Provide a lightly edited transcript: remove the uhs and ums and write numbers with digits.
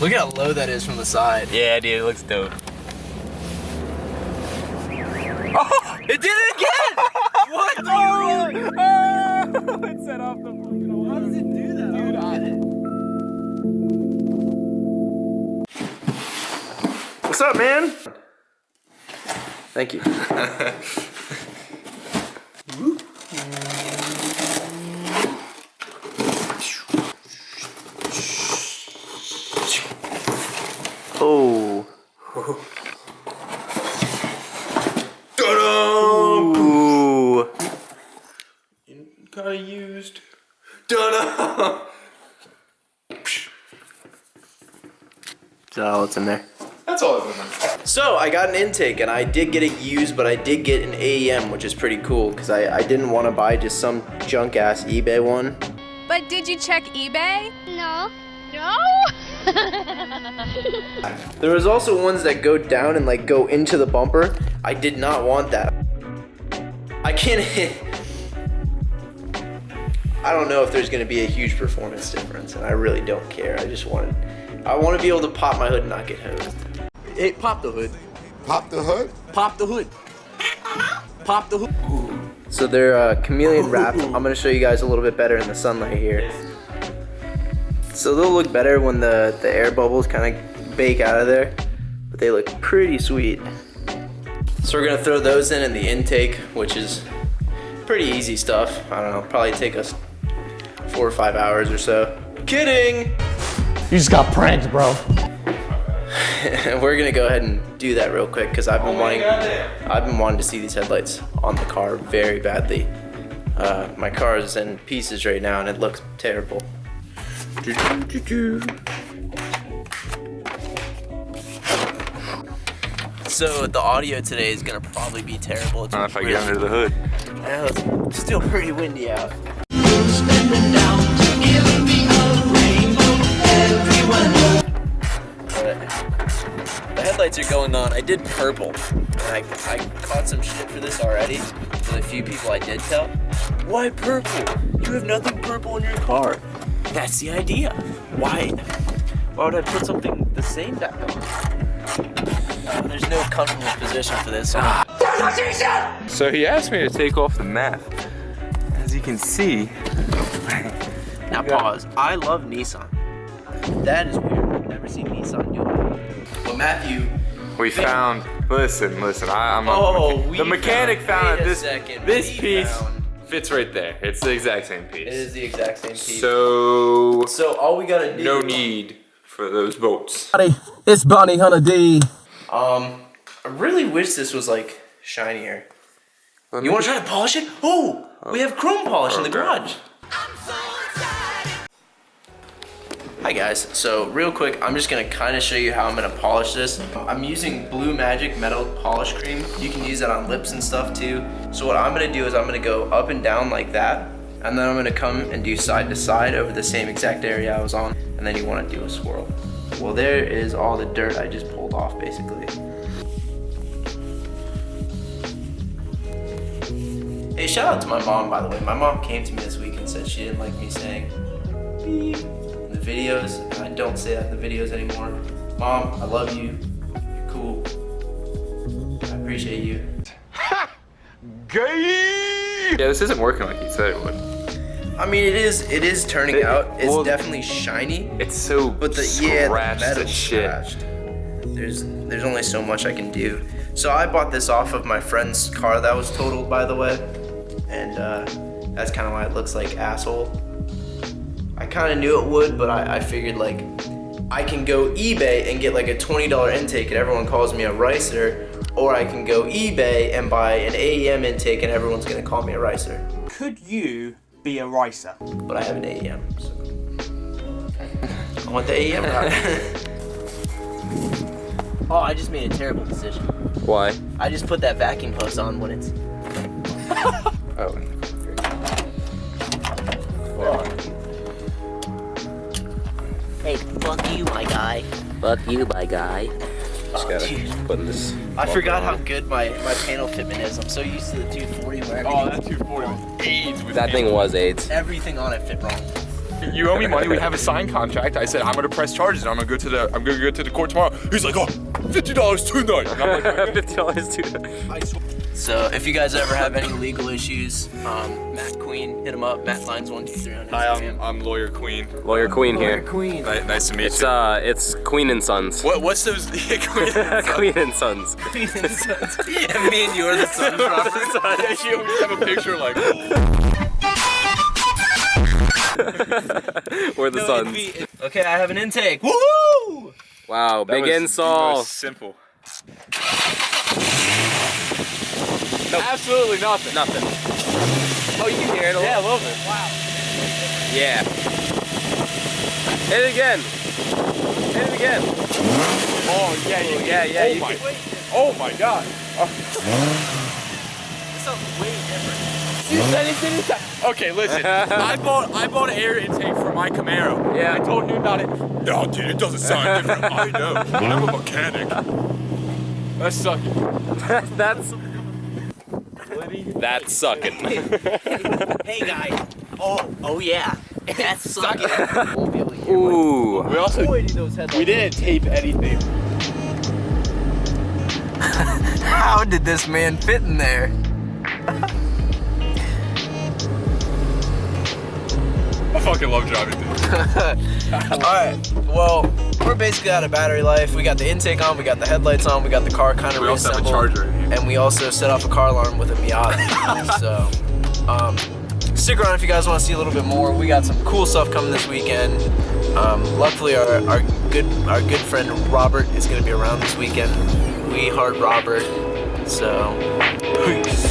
Look how low that is from the side. Yeah, dude, it looks dope. Oh, it did it again! What? Oh, it set off the fucking alarm. How does it do that? Dude, I did it. What's up, man? Thank you. Oh. Ooh. Kind of used. Da-da! Is that all that's in there? That's all that's in there. So I got an intake and I did get it used, but I did get an AEM, which is pretty cool because I didn't want to buy just some junk ass eBay one. But did you check eBay? No. No? There was also ones that go down and like go into the bumper. I did not want that. I can't hit. I don't know if there's gonna be a huge performance difference, and I really don't care. I want to be able to pop my hood and not get hosed. Hey, pop the hood. Pop the hood? Pop the hood. Pop the hood. So they're chameleon wrapped. I'm gonna show you guys a little bit better in the sunlight here. So they'll look better when the air bubbles kind of bake out of there, but they look pretty sweet. So we're gonna throw those in the intake, which is pretty easy stuff. I don't know, probably take us 4 or 5 hours or so. Kidding! You just got pranked, bro. We're gonna go ahead and do that real quick because I've been wanting to see these headlights on the car very badly. My car is in pieces right now and it looks terrible. So the audio today is gonna probably be terrible. I don't know if I get under the hood. Yeah, it's still pretty windy out. The headlights are going on. I did purple. And I caught some shit for this already with a few people I did tell. Why purple? You have nothing purple in your car. That's the idea. Why would I put something the same back on? There's no comfortable position for this. So he asked me to take off the map. As you can see. Now pause. I love Nissan. That is weird. I've never seen Nissan do it. Well, Matthew. We found. Listen. I'm the mechanic found that this piece fits right there. It's the exact same piece. It is the exact same piece. So all we gotta do. No need for those bolts. It's Bonnie Hunter D. I really wish this was like shinier. You want to try to polish it? Oh, we have chrome polish in the garage. Hi guys, so real quick, I'm just gonna kind of show you how I'm gonna polish this. I'm using Blue Magic Metal Polish Cream. You can use that on lips and stuff too. So what I'm gonna do is I'm gonna go up and down like that, and then I'm gonna come and do side to side over the same exact area I was on, and then you wanna do a swirl. Well, there is all the dirt I just pulled off basically. Hey, shout out to my mom, by the way. My mom came to me this week and said she didn't like me saying beep in the videos, and I don't say that in the videos anymore. Mom, I love you. You're cool. I appreciate you. Ha! Gay! Yeah, this isn't working like you said it would. I mean, it is turning out. It's definitely shiny. It's so but the metal's scratched. There's only so much I can do. So I bought this off of my friend's car that was totaled, by the way, and that's kind of why it looks like asshole. I kind of knew it would, but I figured like I can go eBay and get like a $20 intake and everyone calls me a ricer, or I can go eBay and buy an AEM intake and everyone's gonna call me a ricer. Could you be a ricer? But I have an AEM, so I want the AEM route. Oh, I just made a terrible decision. Why? I just put that vacuum hose on when it's... Oh. Hey, fuck you, my guy. Fuck you, my guy. Just gotta put this. I forgot how good my panel fitment is. I'm so used to the 240 where Oh, that 240 was AIDS with That thing was AIDS. everything on it fit wrong. You owe me money. We have a signed contract. I said I'm gonna press charges. I'm gonna go to the court tomorrow. He's like, oh, $50 tonight. And I'm like, $50 tonight. So if you guys ever have any legal issues, Matt Queen, hit him up. Matt Lines 123 on Instagram. Hi, I'm Lawyer Queen. Lawyer Queen here. Queen. Nice to meet you. It's Queen and Sons. What's those? Queen and Sons. Queen and Sons. Queen and Sons. And me and you are the Sons, Robert. Yeah, we have a picture like. We're the Sons. Okay, I have an intake. Woo! Wow, big install. That was simple. Nope. Absolutely nothing. Nothing. Oh, you can hear it a little. Yeah, a little bit. Wow. Yeah. Hit it again. Hit it again. Oh, yeah, you can. Oh my God. This sounds way different. Okay, listen. I bought an air intake for my Camaro. Yeah. I told him about it. No, dude, it doesn't sound different. I know. I'm a mechanic. That's sucking. That's sucking. Hey guys. Oh yeah. That's sucking. Ooh. We also we didn't tape anything. How did this man fit in there? I fucking love driving things. Alright, well, we're basically out of battery life. We got the intake on, we got the headlights on, we got the car kind of reassembled. We also have a charger. And we also set off a car alarm with a Miata. So, stick around if you guys want to see a little bit more. We got some cool stuff coming this weekend. Luckily, our good friend Robert is going to be around this weekend. We heart Robert. So, peace.